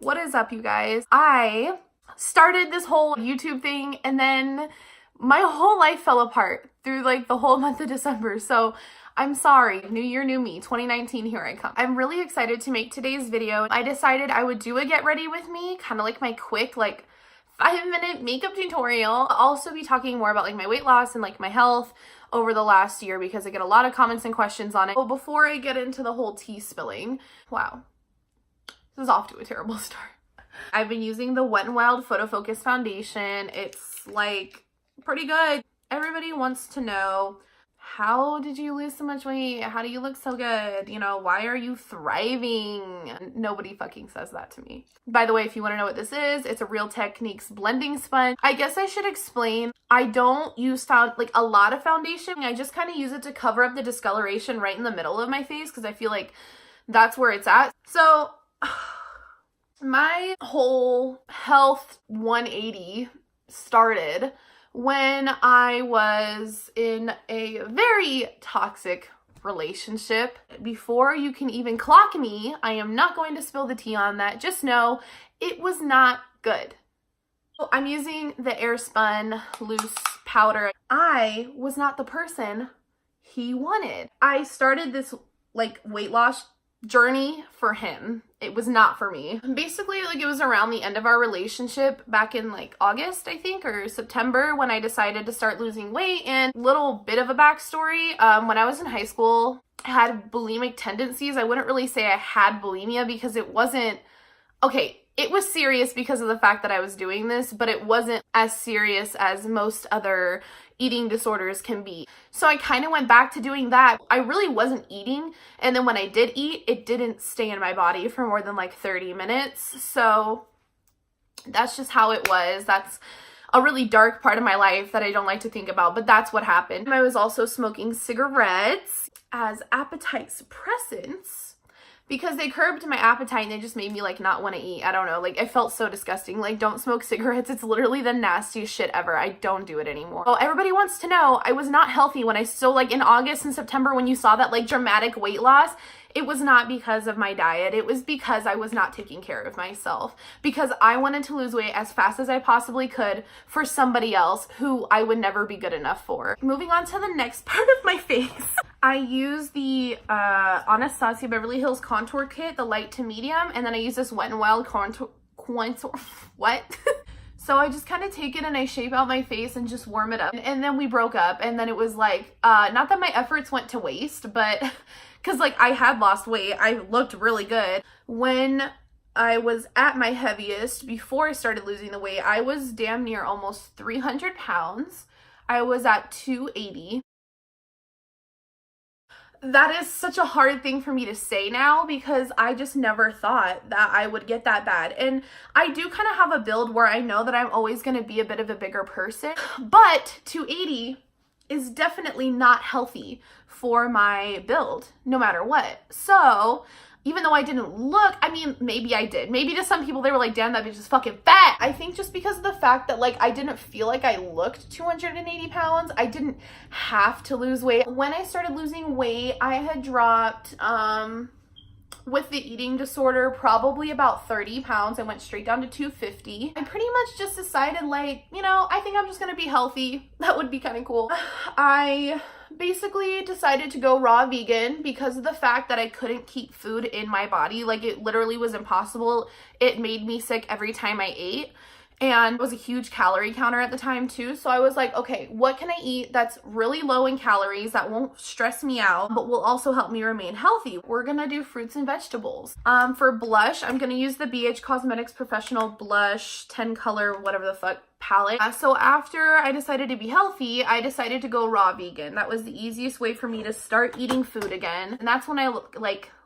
What is up, you guys? I started this whole YouTube thing and then my whole life fell apart through like the whole month of December. So I'm sorry. New year, new me. 2019, here I come. I'm really excited to make today's video. I decided I would do a get ready with me, kind of like my quick 5-minute makeup tutorial. I'll also be talking more about like my weight loss and like my health over the last year because I get a lot of comments and questions on it. Well, before I get into the whole tea spilling, wow, this is off to a terrible start. I've been using the Wet n Wild Photo Focus Foundation. It's like pretty good. Everybody wants to know, how did you lose so much weight? How do you look so good? You know, why are you thriving? Nobody fucking says that to me. By the way, if you want to know what this is, it's a Real Techniques blending sponge. I guess I should explain. I don't use a lot of foundation. I just kind of use it to cover up the discoloration right in the middle of my face because I feel like that's where it's at. So my whole health 180 started when I was in a very toxic relationship. Before you can even clock me, I am not going to spill the tea on that. Just know it was not good. I'm using the Airspun loose powder. I was not the person he wanted. I started this weight loss journey for him. It was not for me. Basically, it was around the end of our relationship back in August, I think, or September, when I decided to start losing weight. And little bit of a backstory, when I was in high school, I had bulimic tendencies. I wouldn't really say I had bulimia because it wasn't, okay, it was serious because of the fact that I was doing this, but it wasn't as serious as most other eating disorders can be. So I kind of went back to doing that. I really wasn't eating, and then when I did eat, it didn't stay in my body for more than 30 minutes. So that's just how it was. That's a really dark part of my life that I don't like to think about, but that's what happened. I was also smoking cigarettes as appetite suppressants because they curbed my appetite and they just made me not want to eat. I don't know, I felt so disgusting. Don't smoke cigarettes. It's literally the nastiest shit ever. I don't do it anymore. Well, everybody wants to know, I was not healthy when I still in August and September when you saw that dramatic weight loss. It was not because of my diet. It was because I was not taking care of myself. Because I wanted to lose weight as fast as I possibly could for somebody else who I would never be good enough for. Moving on to the next part of my face. I use the Anastasia Beverly Hills Contour Kit, the light to medium, and then I use this Wet n Wild contour what? So I just kind of take it and I shape out my face and just warm it up. And then we broke up, and then it was not that my efforts went to waste, but because I had lost weight, I looked really good. When I was at my heaviest, before I started losing the weight, I was damn near almost 300 pounds. I was at 280. That is such a hard thing for me to say now because I just never thought that I would get that bad. And I do kind of have a build where I know that I'm always going to be a bit of a bigger person, but 280 is definitely not healthy for my build, no matter what. So even though I didn't look, I mean, maybe I did. Maybe to some people they were like, damn, that bitch is fucking fat. I think just because of the fact that I didn't feel like I looked 280 pounds, I didn't have to lose weight. When I started losing weight, I had dropped, with the eating disorder, probably about 30 pounds. I went straight down to 250. I pretty much just decided I think I'm just gonna be healthy. That would be kind of cool. I basically decided to go raw vegan because of the fact that I couldn't keep food in my body. It literally was impossible. It made me sick every time I ate. And it was a huge calorie counter at the time too. So I was like, okay, what can I eat that's really low in calories, that won't stress me out, but will also help me remain healthy? We're gonna do fruits and vegetables. For blush, I'm gonna use the BH Cosmetics Professional Blush 10 color, whatever the fuck, palette. So after I decided to be healthy, I decided to go raw vegan. That was the easiest way for me to start eating food again. And that's when I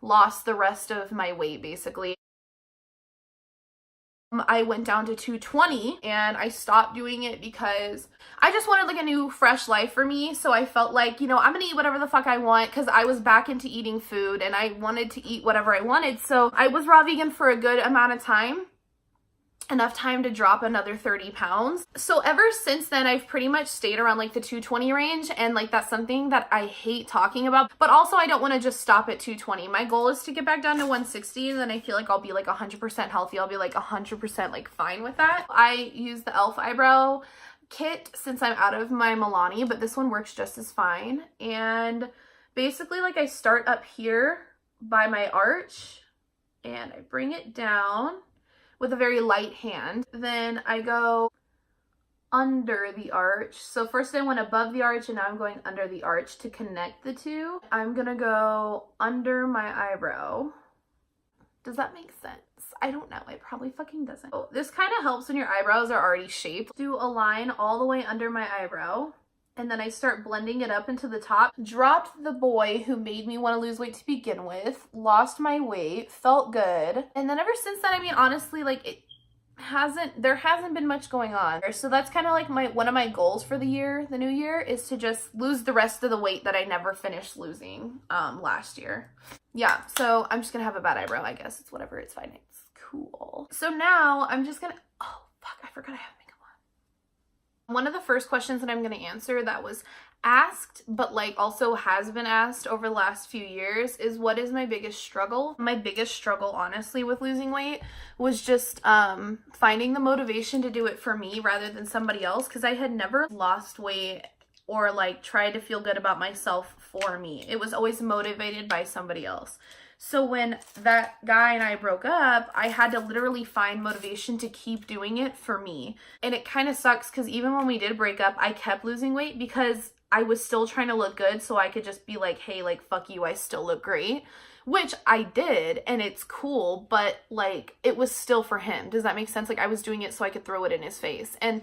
lost the rest of my weight basically. I went down to 220 and I stopped doing it because I just wanted a new fresh life for me. So I felt I'm gonna eat whatever the fuck I want because I was back into eating food and I wanted to eat whatever I wanted. So I was raw vegan for a good amount of time. enough time to drop another 30 pounds. So ever since then, I've pretty much stayed around like the 220 range, and like that's something that I hate talking about, but also I don't want to just stop at 220. My goal is to get back down to 160, and then I feel like I'll be like 100% healthy. I'll be like 100% like fine with that. I use the e.l.f. eyebrow kit since I'm out of my Milani, but this one works just as fine. And basically, like, I start up here by my arch and I bring it down with a very light hand. Then I go under the arch. So first I went above the arch and now I'm going under the arch to connect the two. I'm gonna go under my eyebrow. Does that make sense? I don't know. It probably fucking doesn't. Oh, this kind of helps when your eyebrows are already shaped. Do a line all the way under my eyebrow, and then I start blending it up into the top. Dropped the boy who made me want to lose weight to begin with, lost my weight, felt good. And then ever since then, I mean, honestly, like, there hasn't been much going on. So that's kind of like one of my goals for the new year, is to just lose the rest of the weight that I never finished losing last year. Yeah, so I'm just gonna have a bad eyebrow, I guess. It's whatever, it's fine, it's cool. So now I'm just gonna, oh fuck, I forgot I have makeup on. One of the first questions that I'm gonna answer that was asked, but like also has been asked over the last few years, is what is my biggest struggle? My biggest struggle, honestly, with losing weight was just finding the motivation to do it for me rather than somebody else, because I had never lost weight or like tried to feel good about myself for me. It was always motivated by somebody else. So when that guy and I broke up, I had to literally find motivation to keep doing it for me. And it kind of sucks because even when we did break up, I kept losing weight because I was still trying to look good, so I could just be like, hey, like, fuck you, I still look great. Which I did, and it's cool, but like, it was still for him. Does that make sense? Like, I was doing it so I could throw it in his face. And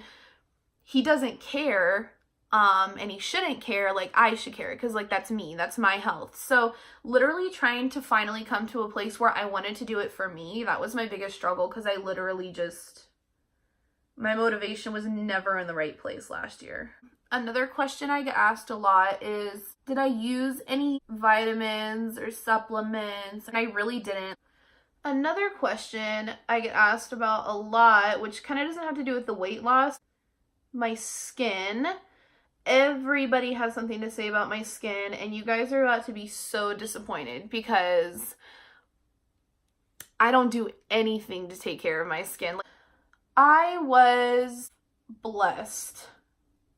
he doesn't care, and he shouldn't care. Like, I should care, because like, that's me, that's my health. So literally trying to finally come to a place where I wanted to do it for me, that was my biggest struggle, because I literally just, my motivation was never in the right place last year. Another question I get asked a lot is, did I use any vitamins or supplements? And I really didn't. Another question I get asked about a lot, which kind of doesn't have to do with the weight loss, my skin. Everybody has something to say about my skin, and you guys are about to be so disappointed because I don't do anything to take care of my skin. I was blessed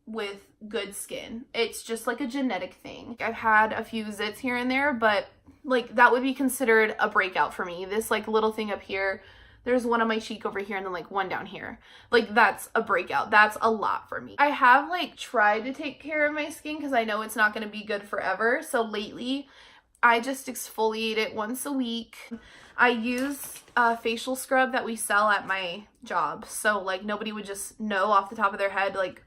with good skin. It's just like a genetic thing. I've had a few zits here and there, but like that would be considered a breakout for me. This like little thing up here, there's one on my cheek over here and then like one down here. Like that's a breakout. That's a lot for me. I have like tried to take care of my skin because I know it's not going to be good forever. So lately I just exfoliate it once a week. I use a facial scrub that we sell at my job. So like nobody would just know off the top of their head like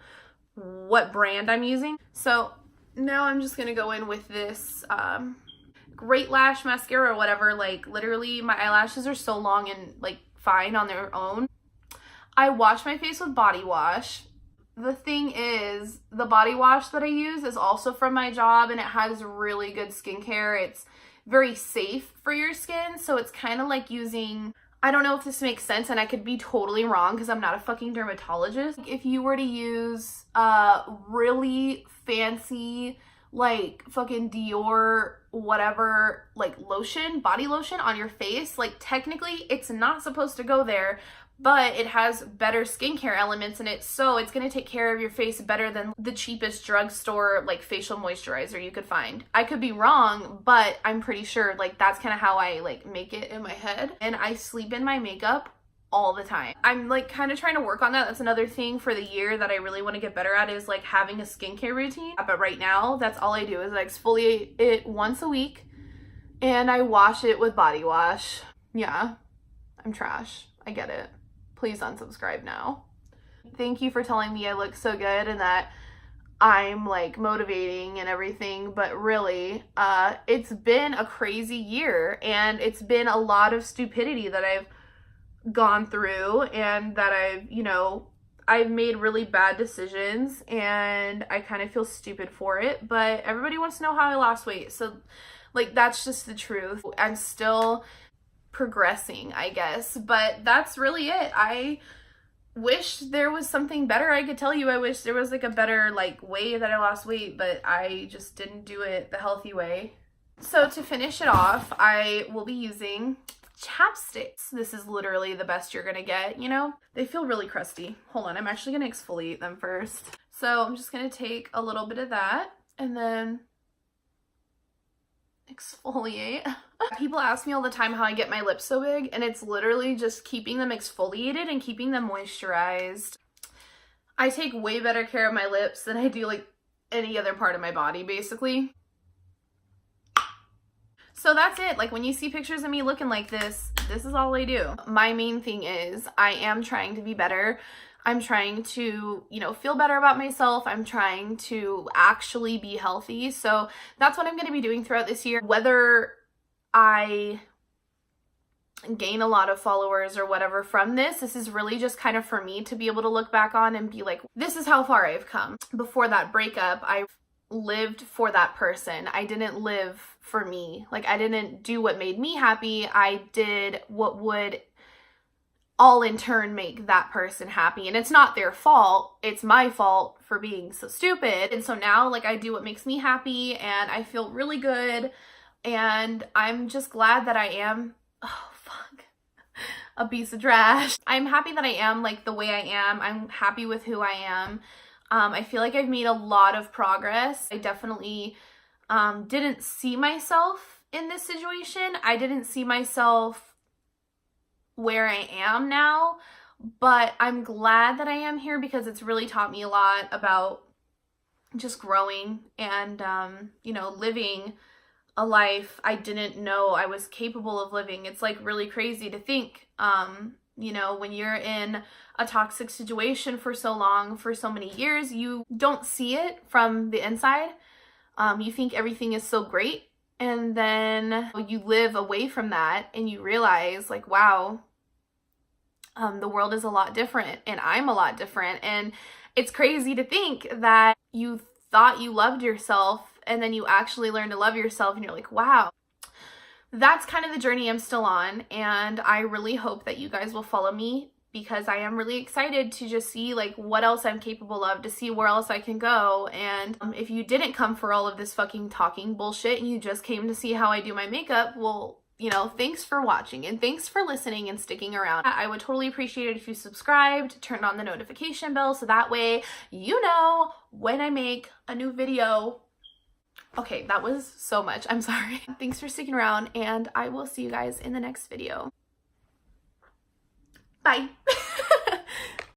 what brand I'm using. So now I'm just gonna go in with this Great Lash mascara or whatever. Like literally my eyelashes are so long and like fine on their own. I wash my face with body wash. The thing is, the body wash that I use is also from my job, and it has really good skincare. It's very safe for your skin, so it's kind of like using, I don't know if this makes sense, and I could be totally wrong because I'm not a fucking dermatologist. If you were to use really fancy, like fucking Dior, whatever, like lotion, body lotion on your face, like technically it's not supposed to go there, but it has better skincare elements in it, so it's going to take care of your face better than the cheapest drugstore like facial moisturizer you could find. I could be wrong, but I'm pretty sure like that's kind of how I like make it in my head. And I sleep in my makeup all the time. I'm like kind of trying to work on that. That's another thing for the year that I really want to get better at, is like having a skincare routine. But right now, that's all I do is I exfoliate it once a week and I wash it with body wash. Yeah, I'm trash. I get it. Please unsubscribe now. Thank you for telling me I look so good and that I'm like motivating and everything, but really, it's been a crazy year and it's been a lot of stupidity that I've gone through, and that I've made really bad decisions and I kind of feel stupid for it, but everybody wants to know how I lost weight. So like, that's just the truth. I'm still progressing, I guess. But that's really it. I wish there was something better I could tell you. I wish there was like a better like way that I lost weight, but I just didn't do it the healthy way. So to finish it off, I will be using chapsticks. This is literally the best you're gonna get, you know? They feel really crusty. Hold on, I'm actually gonna exfoliate them first. So I'm just gonna take a little bit of that and then exfoliate. People ask me all the time how I get my lips so big, and it's literally just keeping them exfoliated and keeping them moisturized. I take way better care of my lips than I do like any other part of my body, basically. So that's it. Like when you see pictures of me looking like this is all I do. My main thing is I am trying to be better. I'm trying to, you know, feel better about myself. I'm trying to actually be healthy. So that's what I'm going to be doing throughout this year. Whether I gain a lot of followers or whatever from this is really just kind of for me to be able to look back on and be like, this is how far I've come. Before that breakup, I lived for that person. I didn't live for me. Like I didn't do what made me happy. I did what would all in turn make that person happy. And it's not their fault. It's my fault for being so stupid. And so now like I do what makes me happy and I feel really good. And I'm just glad that I am, oh fuck, a piece of trash. I'm happy that I am like the way I am. I'm happy with who I am. I feel like I've made a lot of progress. I definitely didn't see myself in this situation. I didn't see myself where I am now, but I'm glad that I am here because it's really taught me a lot about just growing and, you know, living a life I didn't know I was capable of living. It's like really crazy to think, you know, when you're in a toxic situation for so long, for so many years, you don't see it from the inside. You think everything is so great, and then you live away from that and you realize like, wow, the world is a lot different and I'm a lot different. And it's crazy to think that you thought you loved yourself and then you actually learn to love yourself and you're like, wow. That's kind of the journey I'm still on, and I really hope that you guys will follow me because I am really excited to just see like what else I'm capable of, to see where else I can go. And if you didn't come for all of this fucking talking bullshit and you just came to see how I do my makeup, well, you know, thanks for watching and thanks for listening and sticking around. I would totally appreciate it if you subscribed, turned on the notification bell so that way you know when I make a new video. Okay, that was so much. I'm sorry. Thanks for sticking around, and I will see you guys in the next video. Bye.